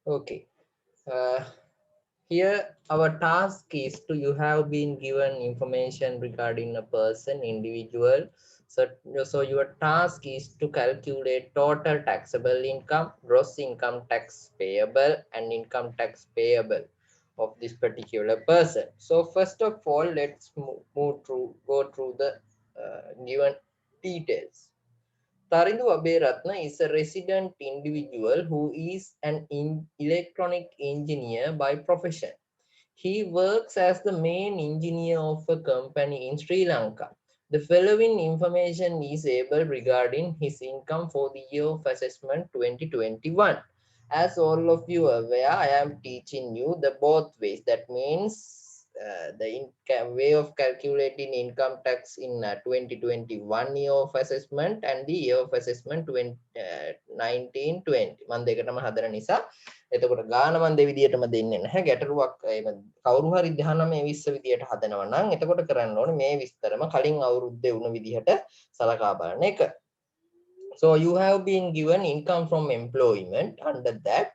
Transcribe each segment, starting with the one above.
Okay. Uh, Here, our task is to you have been given information regarding a person, individual. So, so your task is to calculate total taxable income, gross income tax payable, and income tax payable of this particular person. So, first of all, let's go through the given details. Tarindu Aberatna is a resident individual who is an electronic engineer by profession. He works as the main engineer of a company in Sri Lanka. The following information is able regarding his income for the year of assessment 2021. As all of you are aware, I am teaching you the both ways. That means the income way of calculating income tax in 2021 year of assessment and the year of assessment 1920. මම දෙකටම හදන නිසා එතකොට ගාන මන් දෙවිදියටම දෙන්නේ නැහැ ගැටලුවක් කවුරු හරි 19 20 විදියට හදනවා නම් එතකොට කරන්න ඕනේ මේ විස්තරම කලින් අවුරුද්දේ වුණ විදිහට සලකා බලන එක. So you have been given income from employment. Under that,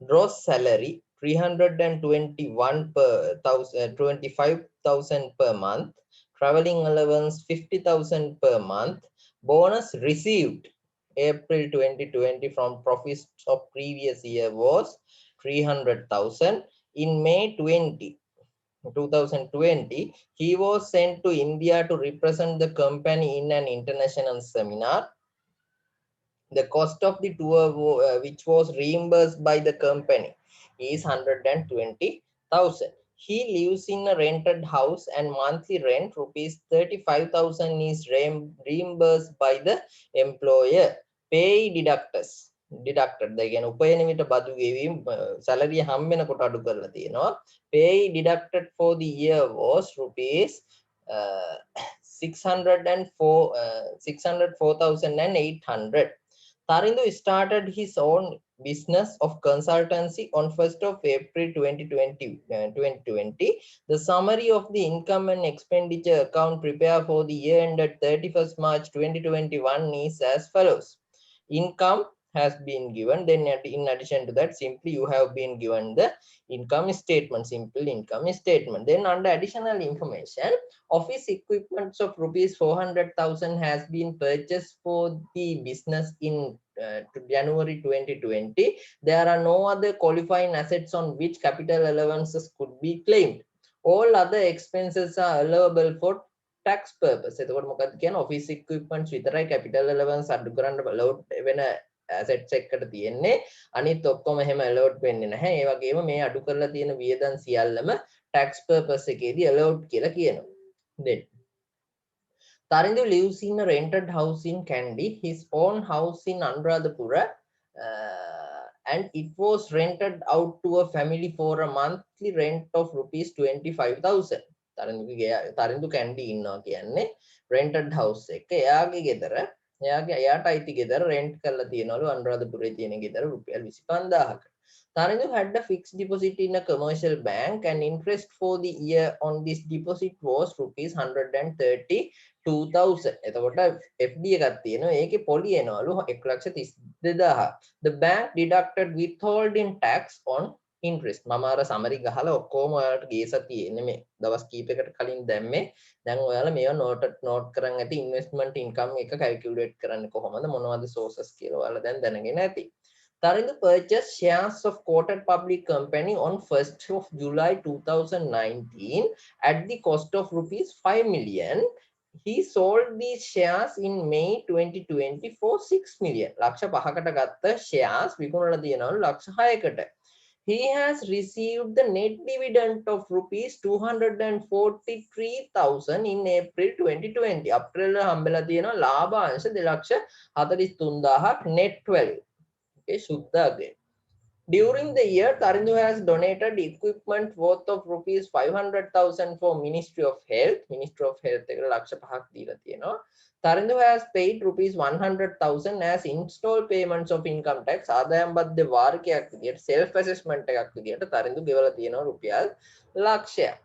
gross salary 321 per 25,000 per month, traveling allowance 50,000 per month, bonus received April 2020 from profits of previous year was 300,000. In May 2020, he was sent to India to represent the company in an international seminar. The cost of the tour, which was reimbursed by the company, is 120,000. He lives in a rented house and monthly rent rupees 35,000 is reimbursed by the employer. Pay deducted. The again උපයන විට බදු ගෙවීම salary හම් වෙනකොට අඩු කරලා තියෙනවා. Pay deducted for the year was rupees 604,800. Tarindu started his own business of consultancy on 1st of April 2020. The summary of the income and expenditure account prepared for the year ended 31st March 2021 is as follows. Income has been given. Then in addition to that, simply you have been given the income statement, simple income statement. Then under additional information, office equipments of rupees 400,000 has been purchased for the business in January 2020. There are no other qualifying assets on which capital allowances could be claimed. All other expenses are allowable for tax purpose. එතකොට මොකක්ද කියන්නේ office equipments විතරයි capital allowance අඩු කරන්න allowed වෙන assets එකකට තියෙන්නේ. අනිත් ඔක්කොම එහෙම allowed වෙන්නේ නැහැ. ඒ වගේම මේ අඩු කරලා තියෙන වියදම් සියල්ලම tax purpose එකේදී allowed කියලා කියනවා. Then Tarindu lives in a rented house in Kandy, his own house in Anuradhapura, and it was rented out to a family for a monthly rent of rupees 25,000. Tarindu Kandy ඉන්නවා කියන්නේ rented house එක. එයාගේ ගෙදර එයාට අයිති ගෙදර rent කරලා තියනවලු අනුරාධපුරේ තියෙන ගෙදර රුපියල් 25,000කට. Tarindu had a fixed deposit in a commercial bank and interest for the year on this deposit was rupees 132,000. එතකොට FD එකක් තියෙනවා. ඒකේ පොලි එනවලු 1,32,000. The bank deducted withholding tax on interest. මම අර සමරි ගහලා ඔක්කොම ඔයාලට ගේ සතියේ නෙමෙයි දවස් කීපයකට කලින් දැම්මේ. දැන් ඔයාලා මේවා නෝට් කරන් ඇති investment income එක calculate කරන්නේ කොහොමද මොනවද sources කියලා ඔයාලා දැන් දැනගෙන ඇති. Tarindu purchased shares of quoted public company on 1st of July 2019 at the cost of rupees 5 million. He sold these shares in May 2020 for 6 million. ලක්ෂ 5කට ගත්ත shares විකුණලා තියෙනවලු ලක්ෂ 6කට. He has received the net dividend of rupees 243,000 in April 2020. April හම්බෙලා තියෙනවා ලාභ අංශ 2,43,000 net value. Okay, Shuddha again. During the year, Tarindu has donated equipment worth of rupees 500,000 for Ministry of Health. Ministry of Health එකට ලක්ෂ 5ක් දීලා තියෙනවා. Tarindu has paid rupees 100,000 as installed payments of income tax. ආදායම් බද්ද වාරිකයක් විදියට self assessment එකක් විදියට Tarindu ගෙවලා තියෙනවා රුපියල් ලක්ෂයක්.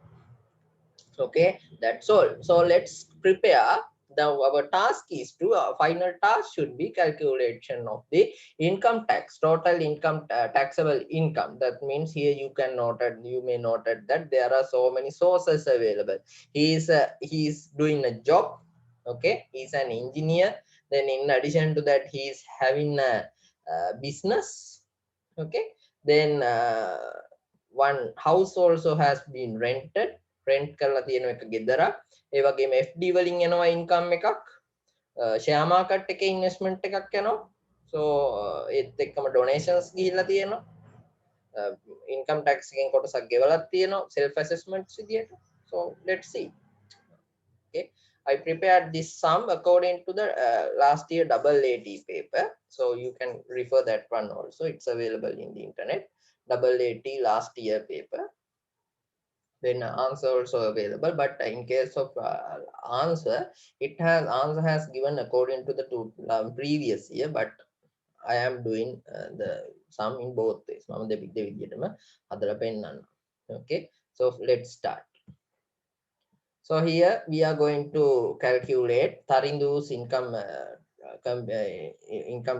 Okay, that's all. So let's prepare Now our task is to final task should be calculation of the income tax, total income, taxable income. That means here you can note it, you may note it that there are so many sources available. He is doing a job. Okay, he's an engineer. Then in addition to that, he is having a, business. Okay, then one house also has been rented. Rent කරලා තියෙන එක ගෙදරක්. ඒ වගේම FD වලින් එනවා income එකක්. share market එකේ investment එකක් යනවා. So ඒත් එක්කම donations ගිහිල්ලා තියෙනවා. Income tax එකෙන් කොටසක් ගෙවලක් තියෙනවා self assessments විදියට. So let's see. Okay, I prepared this sum according to the last year double AT paper. So you can refer that one also. It's available in the internet. Double AT last year paper. Then answer also available, but in case of answer, answer has given according to the previous year, but I am doing the sum in both ways. Okay, so let's start. So here we are going to calculate Tarindu's income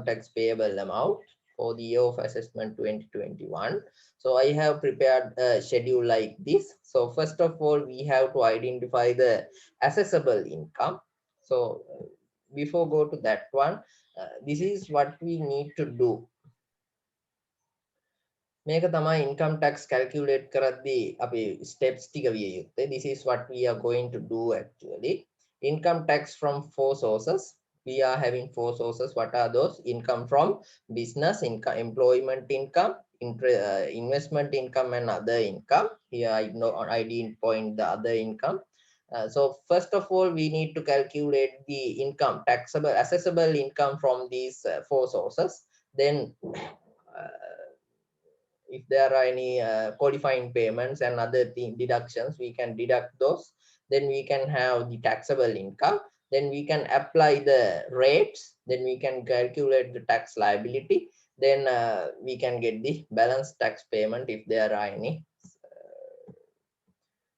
tax payable amount for the year of assessment 2021. So I have prepared a schedule like this. So first of all, we have to identify the assessable income. So before go to that one, this is what we need to do. මේක තමයි income tax calculate කරද්දී අපි steps ටික විය යුත්තේ. This is what we are going to do actually. Income tax from 4 sources. We are having 4 sources. What are those? Income from business, income, employment income, investment income, and other income. Here I didn't point the other income. So first of all, we need to calculate the income, taxable, assessable income from these 4 sources. Then if there are any qualifying payments and other deductions, we can deduct those. Then we can have the taxable income. Then we can apply the rates. Then we can calculate the tax liability. Then we can get the balance tax payment if there are any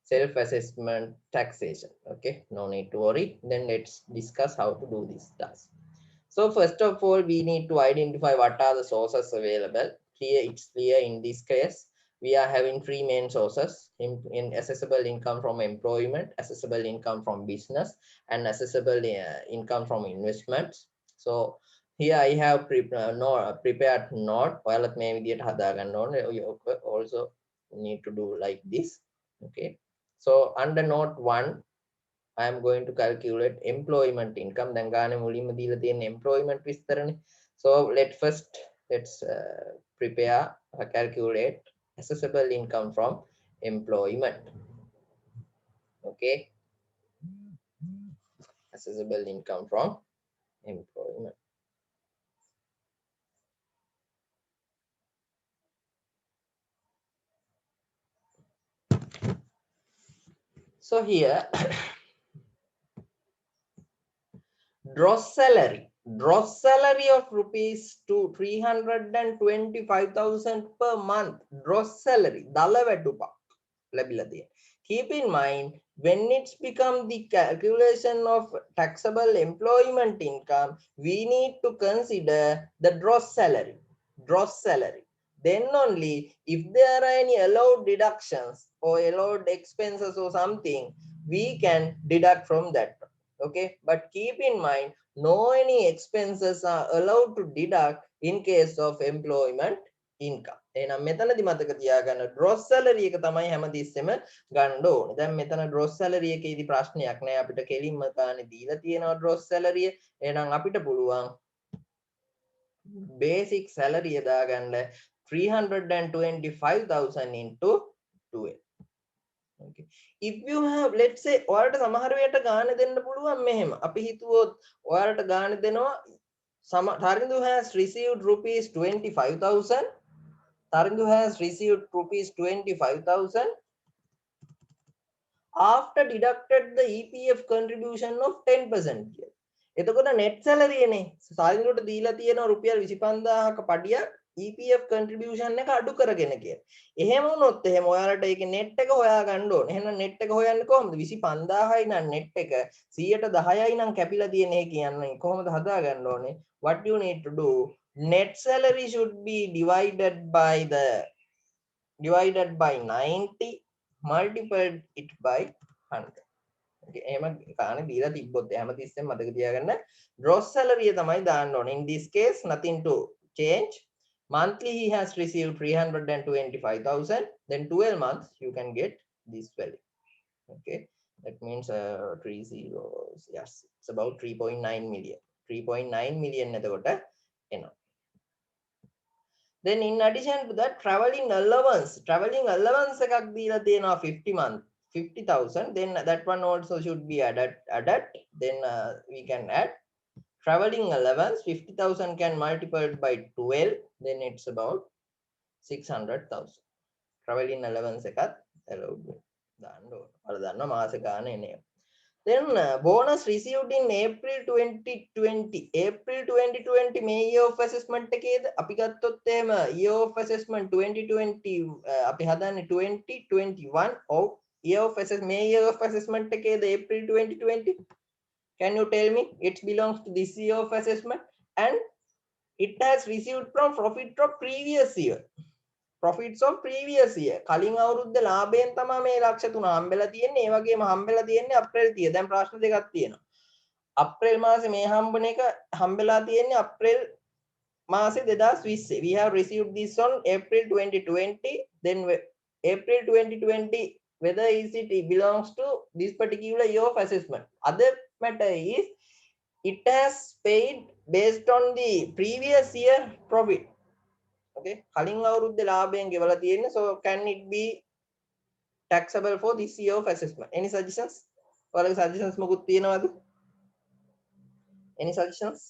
self-assessment taxation. Okay, no need to worry. Then let's discuss how to do this task. So first of all, we need to identify what are the sources available. Here it's clear in this case, we are having 3 main sources in assessable income from employment, accessible income from business, and accessible income from investments. So here I have prepared note. ඔයාලත් මේ විදියට හදා ගන්න ඕනේ. You also need to do like this. Okay, so under note 1, I am going to calculate employment income. දැන් ගානේ මුලින්ම දීලා තියෙන employment විස්තරනේ. So let's prepare calculate assessable income from employment. Okay, assessable income from employment. So here gross salary of rupees to 325,000 per month. Gross salary dala වැටුපක් ලැබිලා තියෙනවා. Keep in mind, when it's become the calculation of taxable employment income, we need to consider the gross salary. Then only, if there are any allowed deductions or allowed expenses or something, we can deduct from that. Okay, but keep in mind, no any expenses are allowed to deduct in case of employment income. එහෙනම් මෙතනදි මතක තියාගන්න gross salary එක තමයි හැමතිස්සෙම ගන්න ඕනේ. දැන් මෙතන gross salary එකේදී ප්‍රශ්නයක් නෑ, අපිට කෙලින්ම ගානේ දීලා තියෙනවා gross salary. එහෙනම් අපිට පුළුවන් basic salary එක දාගන්න 325,000 into 12. Okay, if you have, let's say ඔයාලට සමහර වෙලට ගාන දෙන්න පුළුවන් මෙහෙම. අපි හිතුවොත් ඔයාලට ගාන දෙනවා Tarindu has received rupees 25,000. Tarindu has received rupees 25,000 after deducted the EPF contribution of 10% here. එතකොට net salary නේ. Tarinduට දීලා තියෙනවා රුපියල් 25,000ක පඩියක්. EPF contribution එක අඩු කරගෙන කියලා. එහෙම වුණොත් එහෙම ඔයාලට ඒකේ net එක හොයා ගන්න ඕනේ. එහෙනම් net එක හොයන්නේ කොහොමද? 25000යි නම් net එක 110යි නම් කැපිලා තියෙන එක කියන්නේ කොහොමද හදා ගන්න ඕනේ? What you need to do, net salary should be divided by 90, multiplied it by 100. එහෙම කාණේ දීලා තිබ්බොත් හැමතිස්සෙම මතක තියාගන්න gross salary තමයි දාන්න ඕනේ. In this case nothing to change. Monthly he has received 325,000, then 12 months you can get this value. Okay, that means 3 zeros, yes, it's about 3.9 million. 3.9 million එතකොට එනවා. Then in addition to that, traveling allowance එකක් දීලා තියෙනවා 50,000. Then that one also should be added. Then we can add traveling allowance 50,000 can multiply by 12. Then it's about 600,000. Traveling allowance එකත් allowed දාන්න ඕන. ඔයාලා දන්නවා මාස ගාන එන්නේ. Then bonus received in April 2020. April 2020 මේ year of assessment එකේද අපි ගත්තොත් එහෙම year of assessment 2020 අපි හදන්නේ 2021 or year of assessment මේ year of assessment එකේද April 2020? Can you tell me? It belongs to this year of assessment and it has received from profit of previous year. Profits of previous year. කලින් අවුරුද්ද ලාභයෙන් තමයි මේ ලක්ෂ 3 හම්බෙලා තියෙන්නේ. ඒ වගේම හම්බෙලා තියෙන්නේ අප්‍රේල් 30. දැන් ප්‍රශ්න දෙකක් තියෙනවා. අප්‍රේල් මාසේ මේ හම්බුන එක හම්බෙලා තියෙන්නේ අප්‍රේල් මාසේ 2020. We have received this on April 2020. Then April 2020, whether it belongs to this particular year of assessment. Other matter is it has paid based on the previous year profit. Okay, කලින් අවුරුද්දේ ලාභයෙන් ගෙවලා තියෙන්නේ, so can it be taxable for this year of assessment? Any suggestions? ඔයාලගේ suggestions මොකුත් තියෙනවද? Any suggestions?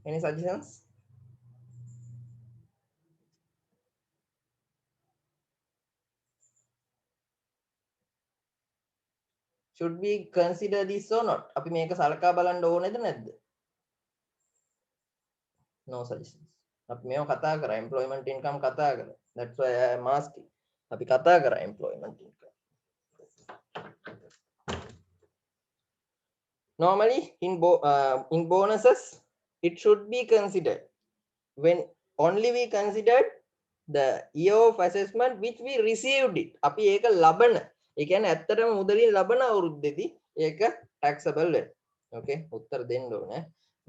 Any suggestions? Should we consider this or not? අපි මේක සලකා බලන්න ඕනේද නැද්ද? No suggestions. අපි මේව කතා කරා employment income කතා කරා. That's why I am asking. අපි කතා කරා employment income. Normally in bonuses it should be considered when only we considered the year of assessment which we received it. අපි ඒක ලබන, ඒ කියන්නේ ඇත්තටම මුදලින් ලබන අවුරුද්දේදී ඒක taxable වෙනවා. Okay, උත්තර දෙන්න ඕනේ.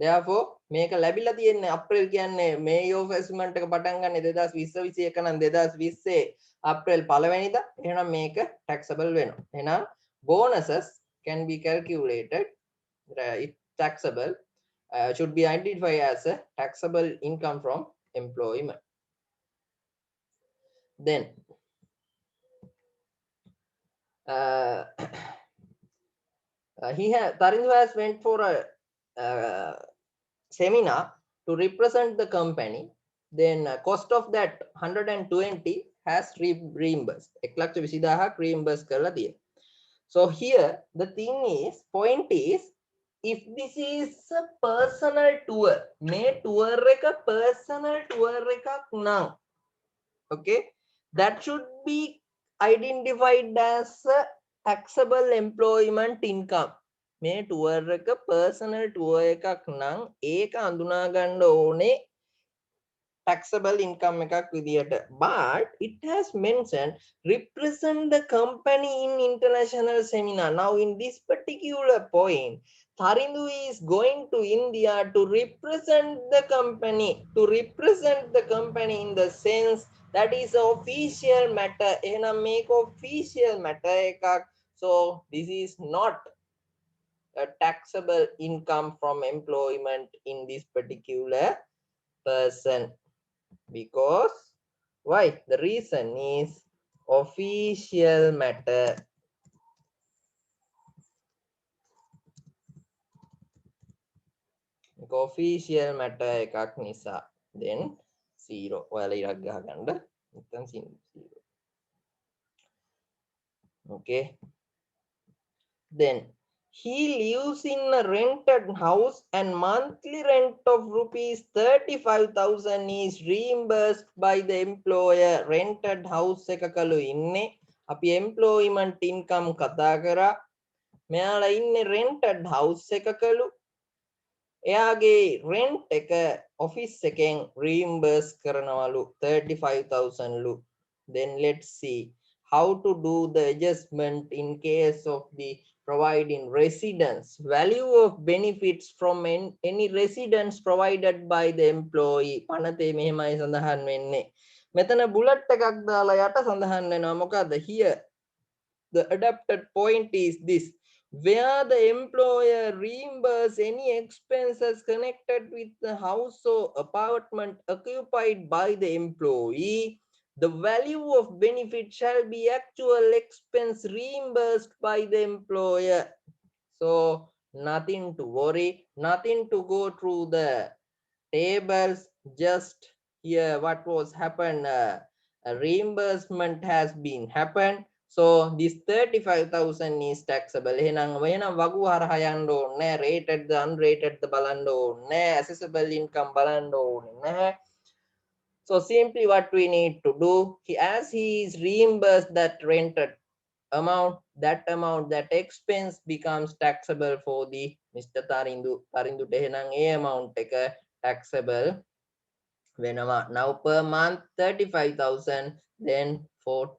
Therefore මේක ලැබිලා තියෙන්නේ අප්‍රේල් කියන්නේ මේ year of assessment එක පටන් ගන්න 2020 21 නම් 2020 අප්‍රේල් 1 වෙනිදා. එහෙනම් මේක taxable වෙනවා. එහෙනම් bonuses can be calculated, if taxable, should be identified as a taxable income from employment. Then Tarindu has went for a seminar to represent the company. Then cost of that 120 has reimbursed. 1,20,000 reimbursed කරලා තියෙනවා. So here the thing is, point is, if this is a personal tour, මේ tour එක personal tour එකක් නම්, okay, that should be identified as a taxable employment income. මේ tour එක personal tour එකක් නම් ඒක අඳුනා ගන්න ඕනේ taxable income එකක් විදියට. But it has mentioned represent the company in international seminar. Now in this particular point, Tarindu is going to India to represent the company, in the sense that is official matter. එහෙනම් මේක official matter එකක්. So this is not a taxable income from employment in this particular person. Because why? The reason is official matter. Official matter එකක් නිසා. Then 0. ඔයාලා ඉරක් ගහගන්න. නැත්නම් 0. Okay. Then He lives in a rented house and monthly rent of rupees 35,000 is reimbursed by the employer. Rented house එකකලු ඉන්නේ. අපි employment income කතා කරා. මෙයාලා ඉන්නේ rented house එකකලු. එයාගේ rent එක office එකෙන් reimburse කරනවලු 35,000 ලු. Then let's see how to do the adjustment in case of the providing residence value of benefits from any residence provided by the employee. පනතේ මෙහෙමයි සඳහන් වෙන්නේ. මෙතන බුලට් එකක් දාලා යට සඳහන් වෙනවා මොකද here the adapted point is this: where the employer reimburse any expenses connected with the house or apartment occupied by the employee, the value of benefit shall be actual expense reimbursed by the employer. So nothing to worry, nothing to go through the tables. Just here what was happened, a reimbursement has been happened. So this 35,000 is taxable. එහෙනම් වගු හරහා යන්න ඕනේ, rated the unrated the බලන්න ඕනේ, accessible income බලන්න ඕනේ නැහැ. So simply what we need to do, as he is reimbursed that rented amount, that expense becomes taxable for the Mr. Tarindu එහෙනම් ඒ amount එක taxable වෙනවා. Now per month 35,000, then for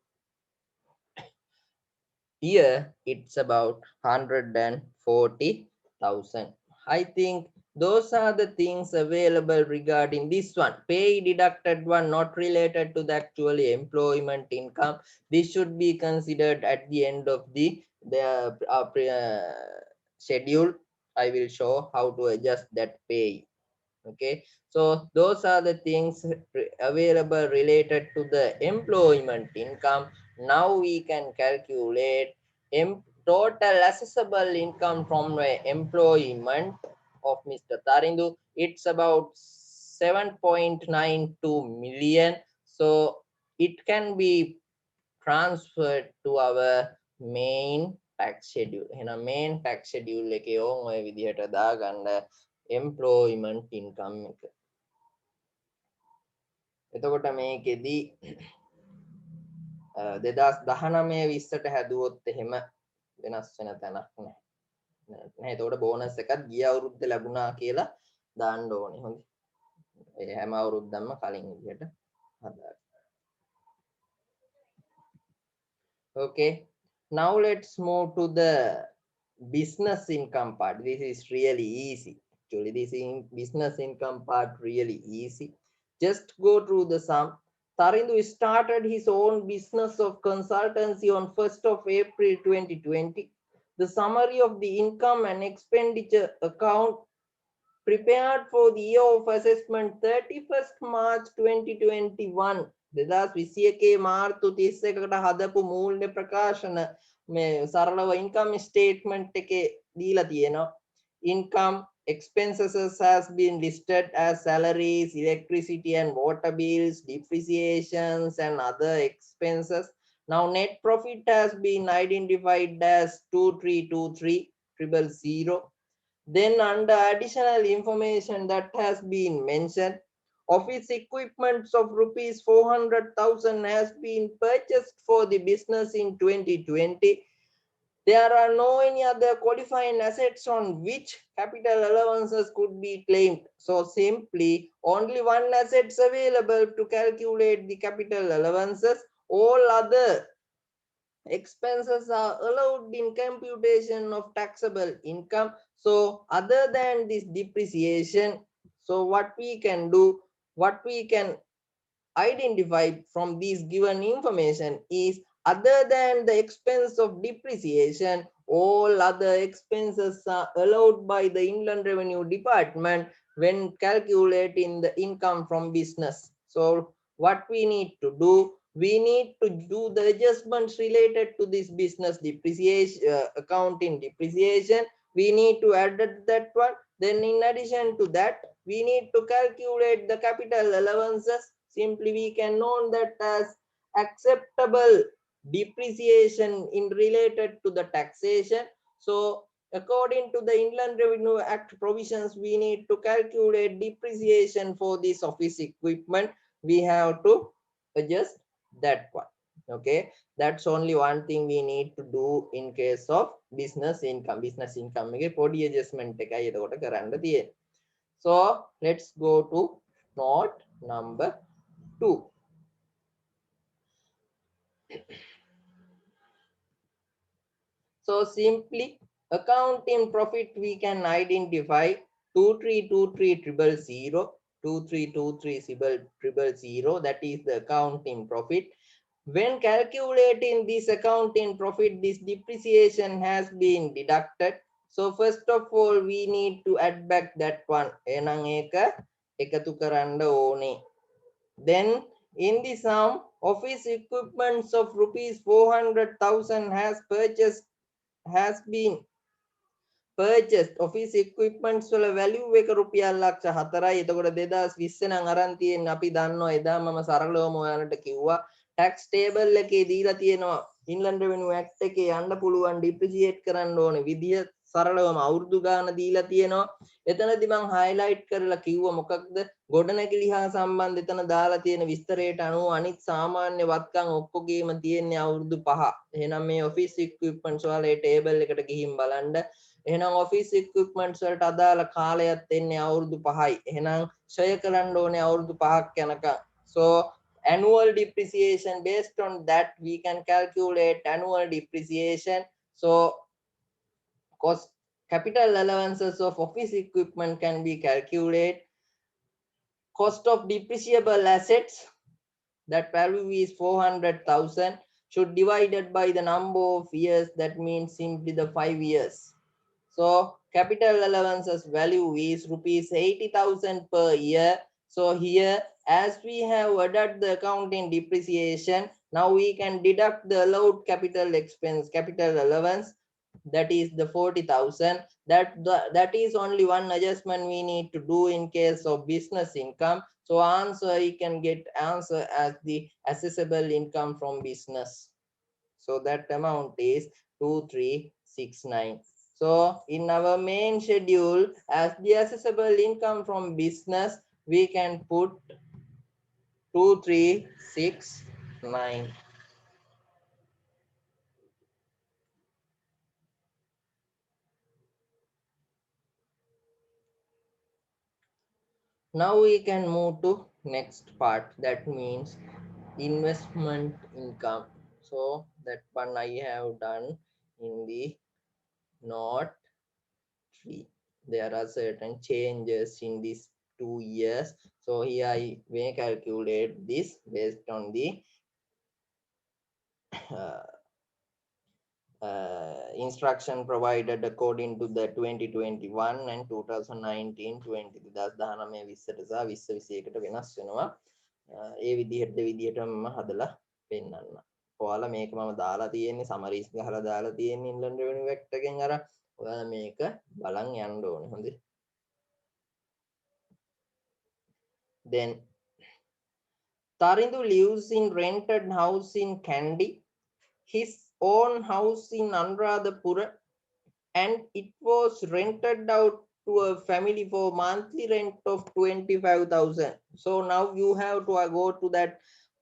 year it's about 140,000. I think those are the things available regarding this one. Pay deducted one, not related to the actual employment income. This should be considered at the end of the schedule. I will show how to adjust that pay. Okay, so those are the things available related to the employment income. Now we can calculate total accessible income from the employment of Mr. Tarindu. It's about 7.92 million. So it can be transferred to our main tax schedule. එහෙනම් main tax schedule එකේ ඕන් ඔය විදිහට දාගන්න employment income එක. එතකොට මේකෙදී 2019 20ට හැදුවොත් එහෙම වෙනස් වෙන තැනක් නැහැ. නෑ එතකොට බෝනස් එකක් ගිය අවුරුද්ද ලැබුණා කියලා දාන්න ඕනේ. හොඳයි. ඒ හැම අවුරුද්දක්ම කලින් විදිහට හදාගන්න. Okay, now let's move to the business income part. This is really easy. Actually, this business income part really easy. Just go through the sum. Tarindu started his own business of consultancy on 1st of April 2020. The summary of the income and expenditure account prepared for the year of assessment 31st March 2021. 2021 මාර්තු 31කට හදපු මූල්‍ය ප්‍රකාශන මේ සරලව income statement එකේ දීලා තියෙනවා. Income expenses has been listed as salaries, electricity and water bills, depreciations and other expenses. Now net profit has been identified as 2323,000. Then under additional information that has been mentioned, office equipments of rupees 400,000 has been purchased for the business in 2020. There are no any other qualifying assets on which capital allowances could be claimed. So simply only one assets available to calculate the capital allowances. All other expenses are allowed in computation of taxable income. So other than this depreciation, so what we can do, what we can identify from this given information is, other than the expense of depreciation, all other expenses are allowed by the Inland Revenue Department when calculating the income from business. So what we need to do, we need to do the adjustments related to this business depreciation, accounting depreciation. We need to add that one. Then in addition to that, we need to calculate the capital allowances. Simply we can know that as acceptable depreciation in related to the taxation. So According to the Inland Revenue Act provisions, we need to calculate depreciation for this office equipment. We have to adjust that one. Okay, that's only one thing we need to do in case of business income. Business income එක පොඩි adjustment එකයි එතකොට කරන්න තියෙන්නේ. So let's go to note number 2. So simply accounting profit we can identify 2323 2323 that is the accounting profit. When calculating this accounting profit, this depreciation has been deducted. So first of all, we need to add back that one. එහෙනම් ඒක එකතු කරන්න ඕනේ. Then in the sum, office equipments of rupees 400,000 has been purchased. Office equipments වල value එක රුපියල් ලක්ෂ 4යි. එතකොට 2020 නම් අරන් තියෙන්නේ අපි දන්නවා එදා මම සරලවම ඔයාලට කිව්වා tax table එකේ දීලා තියෙනවා Inland Revenue Act එකේ යන්න පුළුවන් depreciate කරන්න ඕනේ විදිය සරලවම අවුරුදු ගාන දීලා තියෙනවා. එතනදී මම highlight කරලා කිව්වා මොකක්ද ගොඩනැගිලි හා සම්බන්ධ එතන දාලා තියෙන විස්තරයට අනුව අනිත් සාමාන්‍ය වත්කම් ඔක්කොගේම තියෙන්නේ අවුරුදු 5. එහෙනම් මේ office equipments වල ඒ table එකට ගිහින් බලන්න. එහෙනම් office equipments වලට අදාළ කාලයත් එන්නේ අවුරුදු 5යි. එහෙනම් ෂය කරන්න ඕනේ අවුරුදු 5ක් යනකම්. So annual depreciation, based on that we can calculate annual depreciation. So cost capital allowances of office equipment can be calculated. Cost of depreciable assets, that value is 400,000, should divided by the number of years, that means simply the 5 years. So capital allowances value is rupees 80,000 per year. So here, as we have added the accounting depreciation, now we can deduct the allowed capital expense, capital allowance, that is the 40,000. That is only one adjustment we need to do in case of business income. So answer, you can get answer as the assessable income from business. So that amount is 2369. So in our main schedule, as the assessable income from business, we can put 2369. Now we can move to next part, that means investment income. So that one I have done in the note 3. There are certain changes in these 2 years. So here I may calculate this based on the instruction provided according to the 2021 and 2019-20 2019 20ට සහ 2021ට වෙනස් වෙනවා. ඒ විදිහටම හදලා පෙන්නන්න. ඔයාලා මේක මම දාලා තියෙන්නේ සමරීස් ගහලා දාලා තියෙන්නේ Inland Revenue Act එකෙන් අර ඔයාලා මේක බලන් යන්න ඕනේ. හොඳයි. Then Tarindu lives in rented house in Kandy. His own house in Anuradhapura, and it was rented out to a family for monthly rent of 25,000. So now you have to go to that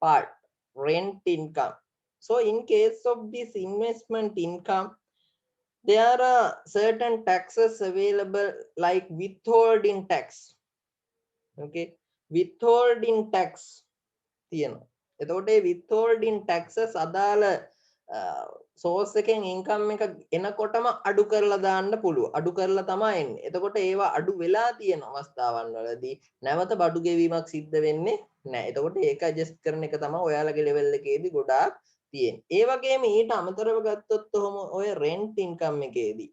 part, rent income. So in case of this investment income, there are certain taxes available like withholding tax. Okay, withholding tax තියෙනවා. එතකොට මේ withholding taxes අදාළ source එකෙන් income එක එනකොටම අඩු කරලා දාන්න පුළුවන්. අඩු කරලා තමයි එන්නේ. එතකොට ඒවා අඩු වෙලා තියෙන අවස්ථාවන් වලදී නැවත බඩු ගෙවීමක් සිද්ධ වෙන්නේ නැහැ. එතකොට ඒක adjust කරන එක තමයි ඔයාලගේ level එකේදී ගොඩාක් තියෙන්නේ. ඒ වගේම ඊට අමතරව ගත්තොත් ඔහොම ඔය rent income එකේදී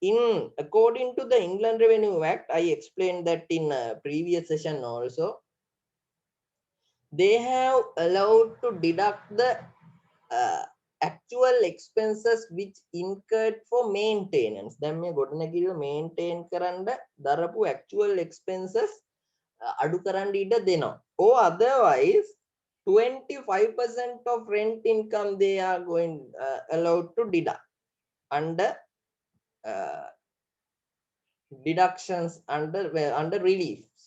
in according to the Inland Revenue Act, I explained that in a previous session also, they have allowed to deduct the actual expenses which incurred for maintenance. දැන් මේ ගොඩනැගිල්ල maintain කරන්න දරපු actual expenses අඩු කරන්න ඉඩ දෙනවා. Or otherwise 25% of rent income they are going allowed to deduct under deductions under reliefs.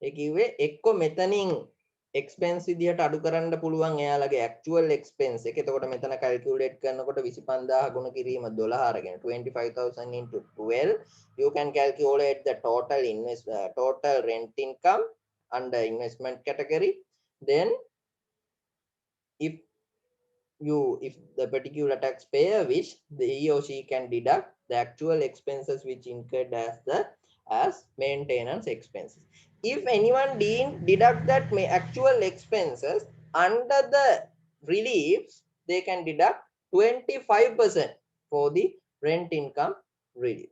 ඒ කිව්වේ එක්ක මෙතනින් expense විදිහට අඩු කරන්න පුළුවන් එයාලගේ actual expense එක. එතකොට මෙතන calculate කරනකොට 25000 ගුණ කිරීම 12 අරගෙන 25000 into 12 you can calculate the total rent income under investment category. Then if the particular taxpayer wish, he or she can deduct the actual expenses which incurred as maintenance expenses. If anyone deduct that actual expenses under the reliefs, they can deduct 25% for the rent income relief.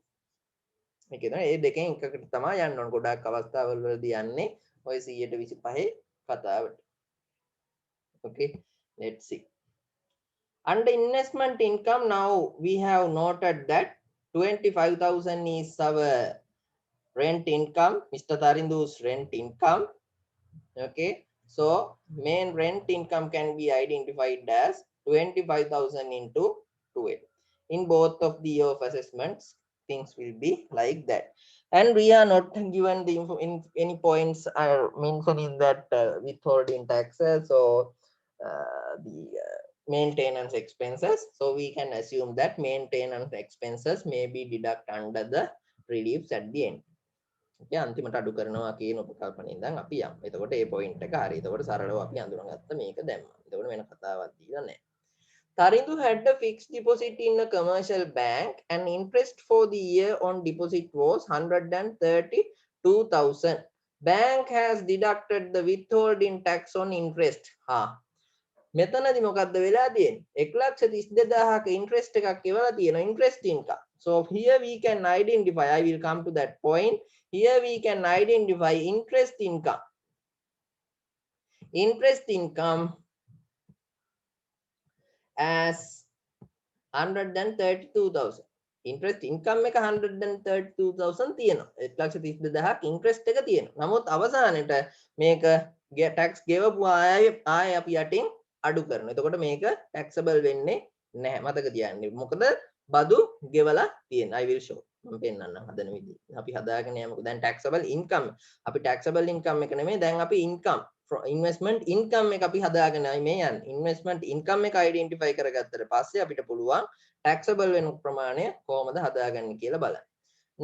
මේක තමයි ඒ දෙකෙන් එකකට තමයි යන්න ඕන. ගොඩක් අවස්ථාවල වලදී යන්නේ ඔය 125 කතාවට. Okay, let's see. Under investment income, now we have noted that 25,000 is our rent income, Mr. Tarindu's rent income. Okay, so main rent income can be identified as 25,000 into 12. In both of the year of assessments, things will be like that. And we are not given the info in any points are mentioned in that withholding taxes or the maintenance expenses. So we can assume that maintenance expenses may be deducted under the reliefs at the end. Okay, අන්තිමට අඩු කරනවා කියන උපකල්පනයෙන් දැන් අපි යමු. එතකොට ඒ point එක හරි. එතකොට සරලව අපි අඳුනගත්ත මේක දැම්මා. එතකොට වෙන කතාවක් දීලා නැහැ. Tarindu had a fixed deposit in a commercial bank and interest for the year on deposit was 132,000. Bank has deducted the withholding tax on interest. මෙතනදි මොකද්ද වෙලා තියෙන්නේ 1,32,000ක interest එකක් එවලා තියෙනවා interest income. So here we can identify, I will come to that point. Here we can identify interest income as 132,000. interest income එක 132,000 තියෙනවා. 1,32,000ක් interest එක තියෙනවා. නමුත් අවසානයේ මේක tax ගෙවපු ආය අපි යටින් අඩු කරනවා. එතකොට මේක taxable වෙන්නේ නැහැ. මතක තියාගන්න. මොකද බදු ගෙවලා තියෙන. I will show. මම පෙන්නන්නම් හදන විදිහ. අපි හදාගෙන යමුකෝ. දැන් taxable income. අපි taxable income එක නෙමෙයි. දැන් අපි income investment income එක අපි හදාගෙනයි මේ යන්නේ. investment income එක identify කරගත්තට පස්සේ අපිට පුළුවන් taxable වෙන ප්‍රමාණය කොහොමද හදාගන්නේ කියලා බලන්න.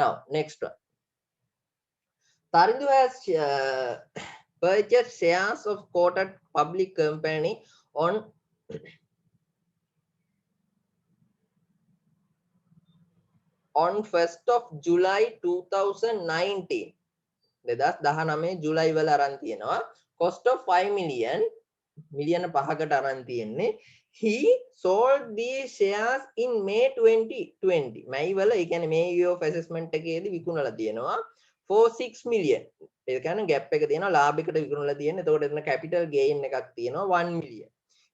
Now next one. Tarindu has purchased shares of quoted public company on on 1st of July 2019. 2019 ජුලයි වල අරන් තියෙනවා. cost of 5 million මිලියන 5කට අරන් තියෙන්නේ. He sold these shares in May 2020. May වල ඒ කියන්නේ May year of assessment එකේදී විකුණලා තියෙනවා for 6 million. ඒ කියන්නේ gap එක තියෙනවා ලාභයකට විකුණලා තියෙන්නේ. එතකොට එතන capital gain එකක් තියෙනවා 1 million.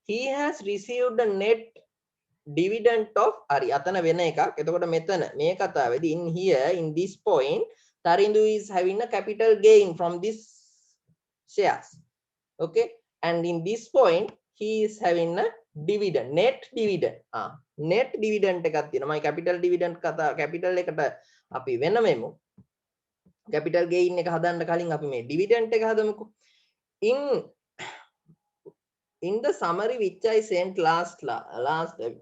He has received a net dividend of හරි අතන වෙන එකක්. එතකොට මෙතන මේ කතාවේදී in here in this point Tarindu is having a capital gain from this shares. Okay, and in this point he is having a dividend, net dividend. net dividend එකක් තියෙනවා. මම capital dividend කතා capital එකට අපි වෙනමෙමු. capital gain එක හදන්න කලින් අපි මේ dividend එක හදමුකෝ. In the summary which I sent last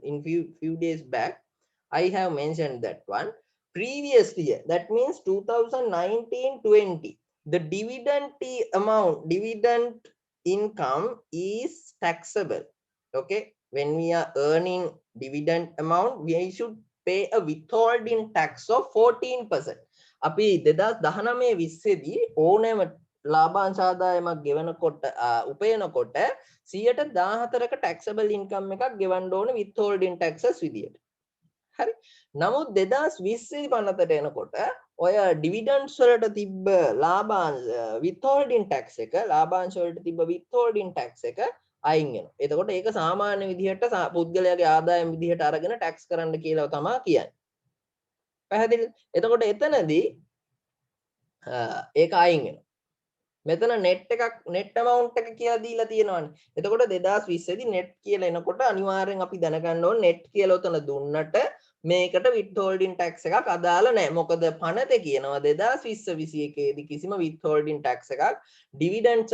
in few days back, I have mentioned that one. Previous year, that means 2019-20, the dividend income is taxable. Okay, when we are earning dividend amount, we should pay a withholding tax of 14%. අපි 2019-20 දී ඕනෑම ලාභාංශ ආදායමක් ගෙවනකොට උපයනකොට 114ක taxable income එකක් ගෙවන්න ඕන withholding taxes විදියට. හරි. නමුත් 2020 පනතට එනකොට ඔය dividends වලට තිබ්බ ලාභාංශ withholding tax එක ලාභාංශ වලට තිබ්බ withholding tax එක අයින් වෙනවා. එතකොට ඒක සාමාන්‍ය විදිහට පුද්ගලයාගේ ආදායම විදිහට අරගෙන tax කරන්න කියලා තමයි කියන්නේ. පැහැදිලිද? එතකොට එතනදී ඒක අයින් වෙනවා. මෙතන net amount එක කියලා දීලා තියෙනවානේ. එතකොට 2020 දී net කියලා එනකොට අනිවාර්යෙන් අපි දැනගන්න ඕනේ net කියලා උතන දුන්නට මේකට withholding tax එකක් අදාළ නැහැ. මොකද පනත කියනවා 2020 21 දී කිසිම withholding tax එකක් dividends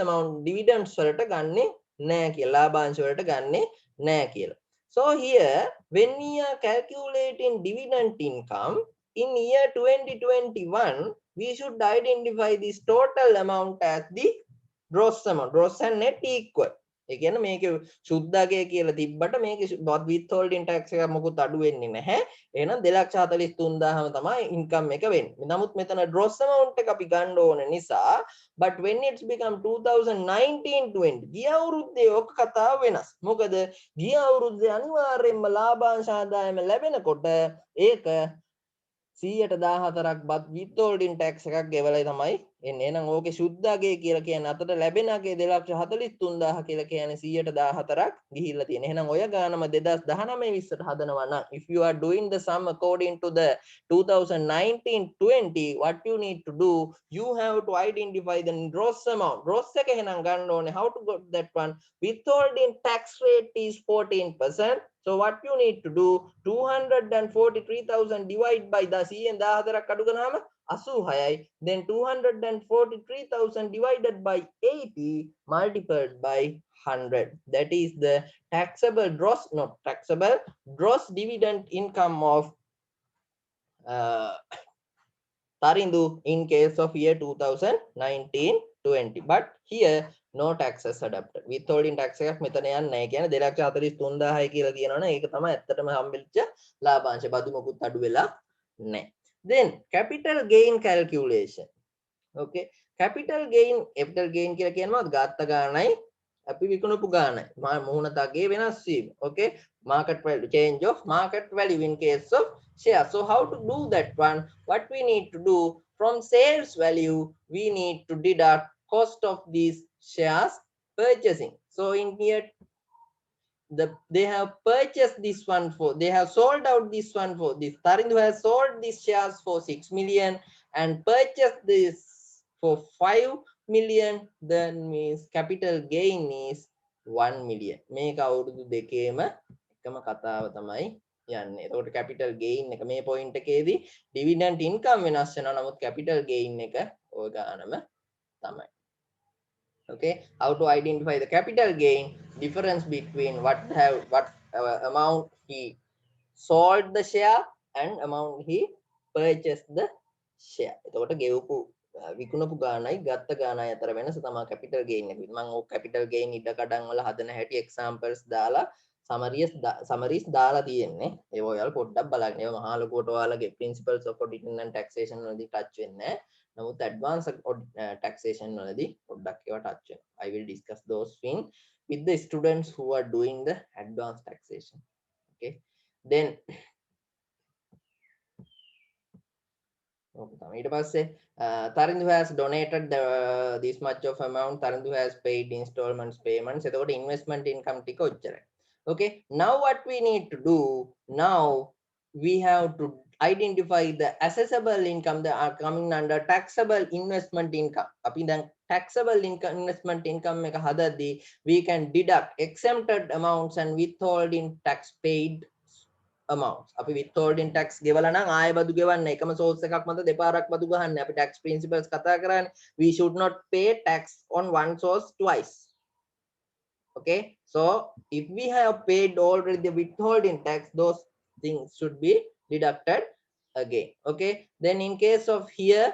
වලට ගන්නෙ නැහැ කියලා. ලාභාංශ වලට ගන්නෙ නැහැ කියලා. So here when we are calculating dividend income in year 2021, we should identify this total amount as the gross amount. Gross and net equal. ඒ කියන්නේ මේක සුද්ධගේ කියලා තිබ්බට මේක withholding tax එක මොකුත් අඩු වෙන්නේ නැහැ. එහෙනම් 2,43,000ම තමයි income එක වෙන්නේ. නමුත් මෙතන gross amount එක අපි ගන්න ඕන නිසා but when it's become 2019-20 ගිය අවුරුද්දේ ඔක කතාව වෙනස්. මොකද ගිය අවුරුද්දේ අනිවාර්යයෙන්ම ලාභාංශ ආදායම ලැබෙනකොට ඒක 114ක් බත් withholding tax එකක් ගෙවලා තමයි එන්නේ. එහෙනම් ඕකේ සුද්ධගේ කියලා කියන්නේ අතට ලැබෙන අගේ 2,43,000 කියලා කියන්නේ 114ක් ගිහිල්ලා තියෙන. එහෙනම් ඔය ගානම 2019 20ට හදනවා නම් if you are doing the sum according to the 2019-20 what you need to do, you have to identify the gross amount. Gross එක එහෙනම් ගන්න ඕනේ. How to get that one? Withholding tax rate is 14%. So what you need to do, 243,000 divided by the 114ක් අඩු කරාම 86යි. Then 243,000 divided by 80 multiplied by 100. That is the taxable gross, not taxable, gross dividend income of Tarindu in case of year 2019-20. But here no taxes adapted. Withholding tax එකක් මෙතන යන්නේ නැහැ. කියන්නේ 2,43,000යි කියලා කියනවනේ ඒක තමයි ඇත්තටම හම්බෙච්ච ලාභාංශ. බදු මොකුත් අඩු වෙලා නැහැ. Then capital gain calculation. Okay, capital gain කියලා කියනවා ගාත්ත ගානයි අපි විකුණපු ගානයි. මුහුණතගේ වෙනස් වීම. Okay, market value, change of market value in case of share. So how to do that one? What we need to do, from sales value we need to deduct cost of these shares purchasing. So in here they have purchased this one for, they have sold out this one for this. Tarindu has sold these shares for 6 million and purchased this for 5 million. Then means capital gain is 1 million. මේක අවුරුදු දෙකේම එකම කතාව තමයි යන්නේ. එතකොට capital gain එක මේ point එකේදී dividend income වෙනස් වෙනවා. නමුත් capital gain එක ඔය ගානම තමයි. Okay, how to identify the capital gain, difference between what amount he sold the share and amount he purchased the share. එතකොට ගෙවපු විකුණපු ගානයි ගත්ත ගානයි අතර වෙනස තමයි capital gain එක. මම ඔය capital gain ඉඩ කඩන් වල හදන හැටි examples දාලා summaries දාලා තියෙන්නේ. ඒක ඔයාලා පොඩ්ඩක් බලන්න. ඒක මහා ලොකුවට ඔයාලගේ principles of auditing and taxation වලදී touch වෙන්නේ නැහැ. නමුත් advanced taxation වලදී පොඩ්ඩක් ඒවා touch වෙනවා. I will discuss those things with the students who are doing the advanced taxation. Okay, then ඊට පස්සේ Tarindu has donated this much of amount. Tarindu has paid installments payments. එතකොට investment income ටික ඔච්චරයි. Okay, now what we need to do, now we have to identify the assessable income that are coming under taxable investment income. අපි දැන් taxable income investment income එක හදද්දී we can deduct exempted amounts and withholding tax paid amounts. අපි withholding tax ගෙවලා නම් ආයෙ බදු ගෙවන්න එකම source එකක් මත දෙපාරක් බදු ගහන්නේ. අපි tax principles කතා කරන්නේ. We should not pay tax on one source twice. Okay, so if we have paid already the withholding tax, those things should be deducted again. Okay, then in case of here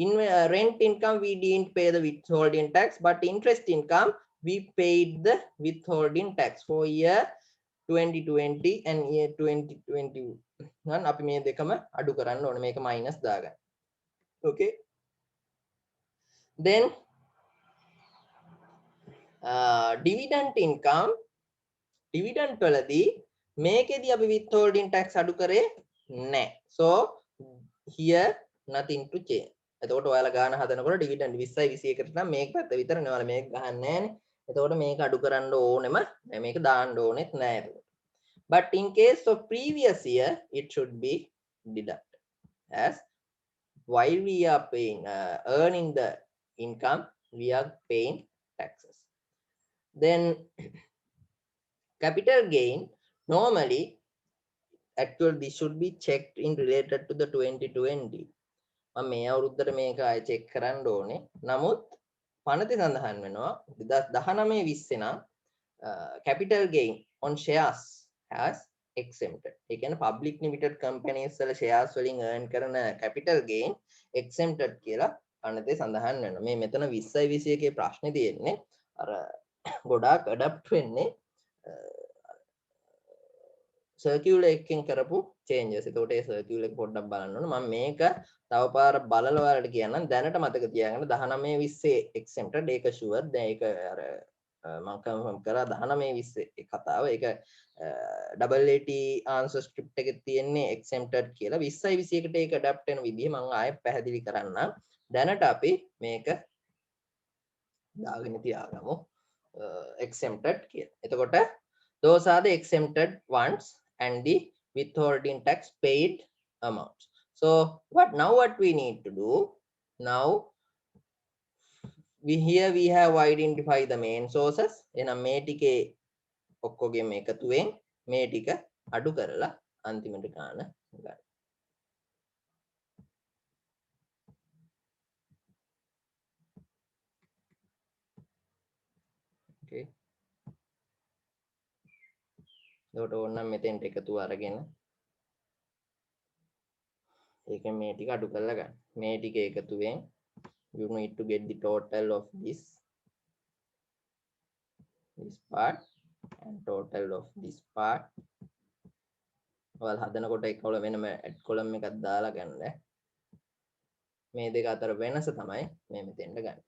in rent income we didn't pay the withholding tax, but interest income we paid the withholding tax for year 2020 and year 2021. අපි මේ දෙකම අඩු කරන්න ඕනේ. මේක minus දාගන්න. Okay, then dividend income, dividend වලදී මේකෙදී අපි withholding tax අඩු කරේ නැහැ. So here nothing to change. එතකොට ඔයාලා ගාන හදනකොට dividend 20යි 21ට නම් මේක පැත්ත විතරනේ ඔයාලා මේක ගහන්නේ නැහනේ. එතකොට මේක අඩු කරන්න ඕනෙම නැහැ. මේක දාන්න ඕනෙත් නැහැ. But in case of previous year it should be deducted, as while we are paying earning the income we are paying taxes. Then capital gain, normally actually this should be checked in related to the 2020. මම මේ අවුරුද්දට මේක ආයෙ check කරන්න ඕනේ. නමුත් පනතේ සඳහන් වෙනවා 2019 20 නම් capital gain on shares has exempted. ඒ කියන්නේ public limited companies වල shares වලින් earn කරන capital gain exempted කියලා පනතේ සඳහන් වෙනවා. මේ මෙතන 20යි 21 ප්‍රශ්නේ තියෙන්නේ අර ගොඩාක් adapt වෙන්නේ circular එකකින් කරපු changes. ඒකට ඒ circular එක පොඩ්ඩක් බලන්න ඕනේ. මම මේක තව පාර බලලා ඔයාලට කියන්නම්. දැනට මතක තියාගන්න 19 20 exempted ඒක sure. දැන් ඒක අර මම කන්ෆර්ම් කරා 19 20 කතාව. ඒක double AT answer script එකේ තියෙන්නේ exempted කියලා. 20යි 21ට ඒක adapt වෙන විදිහ මම ආයෙ පැහැදිලි කරන්නම්. දැනට අපි මේක දාගෙන තියාගමු. exempted කියලා. එතකොට those are the exempted ones and the withholding tax paid amounts. So what we need to do now, we have identified the main sources. එනම් මේ ටිකේ ඔක්කොගෙම එකතුවෙන් මේ ටික අඩු කරලා අන්තිමට ගන්න ගන්න. okay. එතකොට ඕනනම් මෙතෙන්ට එකතු අරගෙන ඒක මේ ටික අඩු කරලා ගන්න. මේ ටික එකතුවෙන් you need to get the total of this part and total of this part. ඔයාලා හදනකොට ඒක වල වෙනම add column එකක් දාලා ගන්න. මේ දෙක අතර වෙනස තමයි මේ මෙතෙන්ට ගන්න.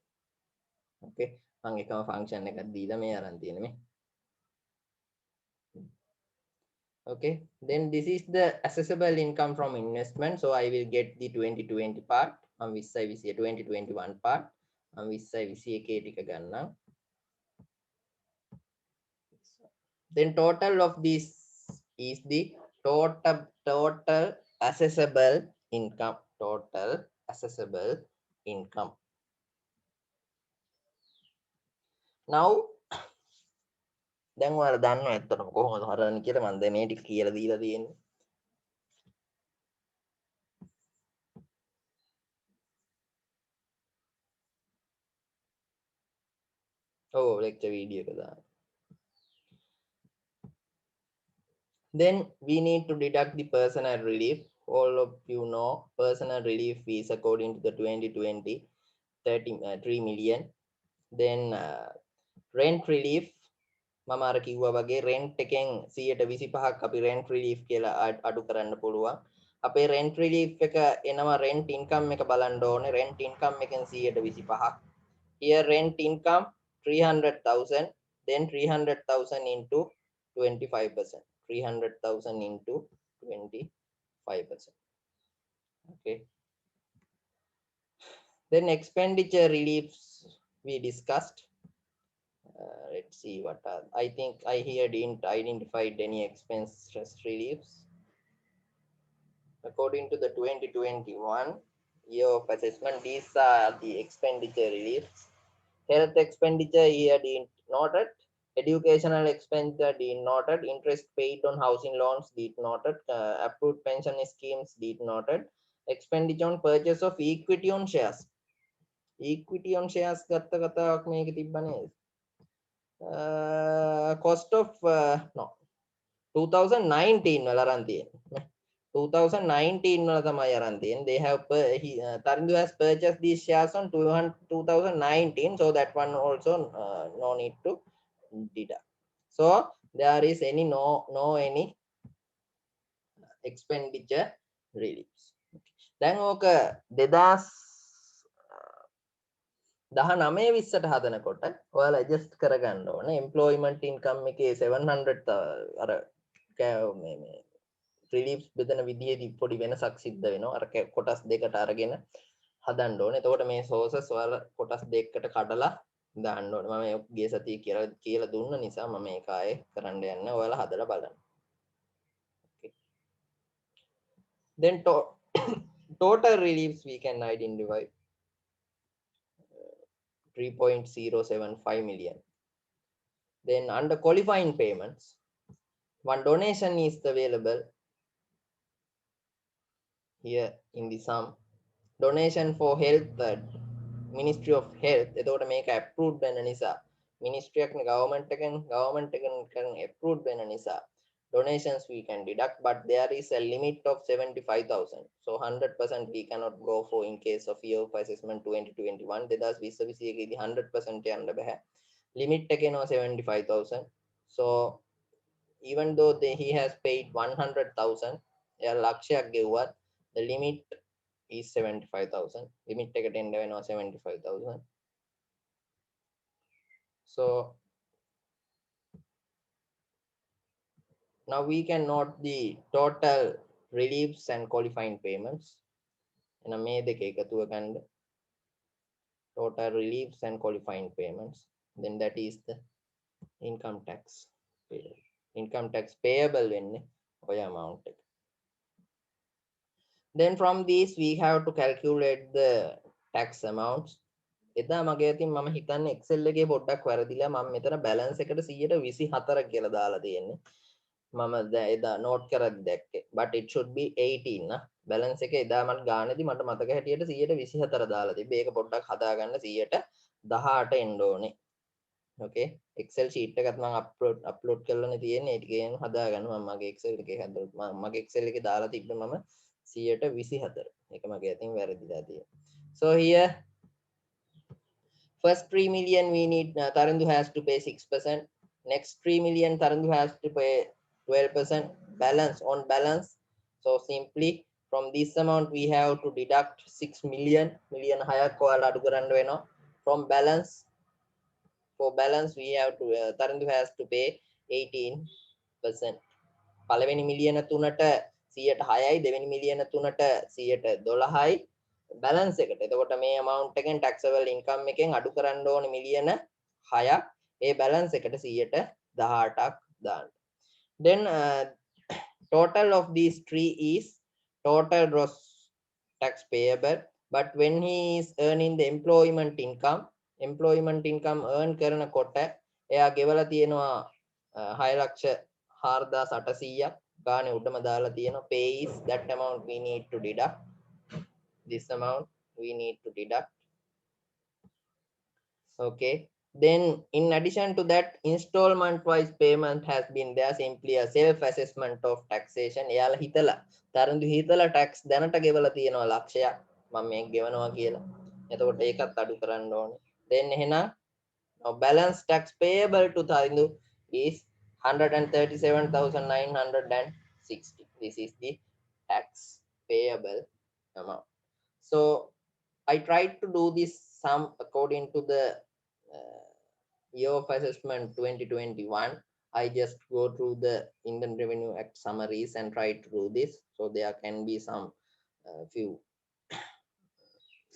okay. මම එකම function එකක් දීලා මේ අරන් තියෙන්නේ මේ. okay, then this is the assessable income from investment. So I will get the 2020 part. I'm with 2021 part. I'm with ටික ගන්නම්. Then total of this is the total assessable income. Total assessable income. Now දැන් ඔයාලා දන්නවා ඇත්තටම කොහොමද හරන්නේ කියලා. මම දැන් මේ ටික කියලා දීලා තියෙන්නේ. ඔව් lecture video එක දාන්න. Then we need to deduct the personal relief. All of you know personal relief fees according to the 2020 3 million. Then rent relief මම අර කිව්වා වගේ rent එකෙන් 125ක් අපි rent relief කියලා අඩු කරන්න පුළුවන්. අපේ rent relief එක එනවා rent income එක බලන්න ඕනේ. rent income එකෙන් 125ක්. Here rent income 300,000. Then 300,000 into 25%. 300,000 into 25%. okay. Then expenditure reliefs we discussed. Let's see what are, I think I here didn't identified any expense reliefs. According to the 2021 year of assessment, these are the expenditure reliefs. Health expenditure here didn't noted. Educational expenditure did noted. Interest paid on housing loans did noted. Approved pension schemes did noted. Expenditure on purchase of equity on shares. Equity on shares ගත්ත කතාවක් මේක තිබ්බ නේද? Cost of no 2019 වල අරන් තියෙන්නේ. 2019 වල තමයි අරන් තියෙන්නේ. They have Tarindu has purchased these shares on 2019, so that one also no need to deduct. So there is any no any expenditure reliefs. දැන් ඕක 2019 20ට හදනකොට ඔයාලා adjust කරගන්න ඕනේ employment income එකේ 700 අර මේ reliefs බෙදන විදිහේදී පොඩි වෙනසක් සිද්ධ වෙනවා. අර කොටස් දෙකට අරගෙන හදන්න ඕනේ. එතකොට මේ sources ඔයාලා කොටස් දෙකකට කඩලා දාන්න ඕනේ. මම ගිය සතියේ කියලා දුන්න නිසා මම ඒක ආයේ කරන්න යන්නේ. ඔයාලා හදලා බලන්න. okay. Then total reliefs we can identify 3.075 million. Then under qualifying payments, one donation is available here in the sum. Donation for health, Ministry of Health, එතකොට මේක approved වෙන නිසා, ministry එකනේ government එකෙන් approved වෙන නිසා donations we can deduct, but there is a limit of 75,000, so 100% we cannot go for in case of year of assessment 2021 2020 එකේදී 100% යන්න බෑ. Limit එක එනවා 75,000. So even though he has paid 100,000, එයා ලක්ෂයක් ගෙවුවත් the limit is 75,000. Limit එකට එන්න වෙනවා 75,000. So now we can note the total reliefs and qualifying payments. එහෙනම් මේ දෙක එකතුව ගන්න. Total reliefs and qualifying payments. Then that is the income tax payable. Income tax payable වෙන්නේ ඔය amount එක. Then from these we have to calculate the tax amounts. එදා මගේ අතින් මම හිතන්නේ Excel එකේ පොඩ්ඩක් වැරදිලා මම මෙතන balance එකට 124 කියලා දාලා තියෙන්නේ. මම එදා note කරද්දි දැක්කේ. But it should be 18 නා. balance එක එදා මට ගානේදී මට මතක හැටියට 124 දාලා තිබ්බේ. ඒක පොඩ්ඩක් හදාගන්න 118 එන්න ඕනේ. Okay. Excel sheet එකත් මම upload කරලානේ තියෙන්නේ. ඒක කියන හදාගන්න මම මගේ Excel එකේ හදලා මගේ Excel එකේ දාලා තිබ්බේ මම 124. ඒක මගේ අතින් වැරදිලා තියෙනවා. So here first 3 million we need, Tarandu has to pay 6%. Next 3 million Tarandu has to pay 12%. Balance on balance. So simply from this amount we have to deduct 6 million higher කොයාලා අඩු කරන්න වෙනවා. From balance, for balance we have to Tarandu has to pay 18%. පළවෙනි මිලියන 3ට 106යි, දෙවෙනි මිලියන 3ට 112යි balance එකට. එතකොට මේ amount එකෙන් taxable income එකෙන් අඩු කරන්න ඕනේ මිලියන 6ක්. ඒ balance එකට 118ක් දාන්න. Then total of these three is total gross tax payable, but when he is earning the employment income earn කරනකොට එයා ගෙවලා තියෙනවා 6,04,800ක් ගානේ උඩම දාලා තියෙනවා. pay is that amount we need to deduct. This amount we need to deduct. Okay. Then in addition to that, installment wise payment has been there, simply a self assessment of taxation. එයාලා හිතලා තරඳු හිතලා tax දැනට ගෙවලා තියෙනවා ලක්ෂයක් මම මේක ගෙවනවා කියලා. එතකොට ඒකත් අඩු කරන්න ඕනේ. then එහෙනම් now balance tax payable to Tarindu is 137,960. This is the tax payable amount. So I tried to do this sum according to the year of assessment 2021. I just go through the Indian Revenue Act summaries and try to do this. So there can be some few,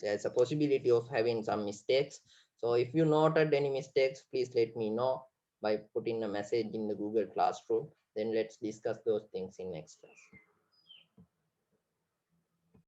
there's a possibility of having some mistakes. So if you noted any mistakes, please let me know by putting a message in the Google Classroom. Then let's discuss those things in next class.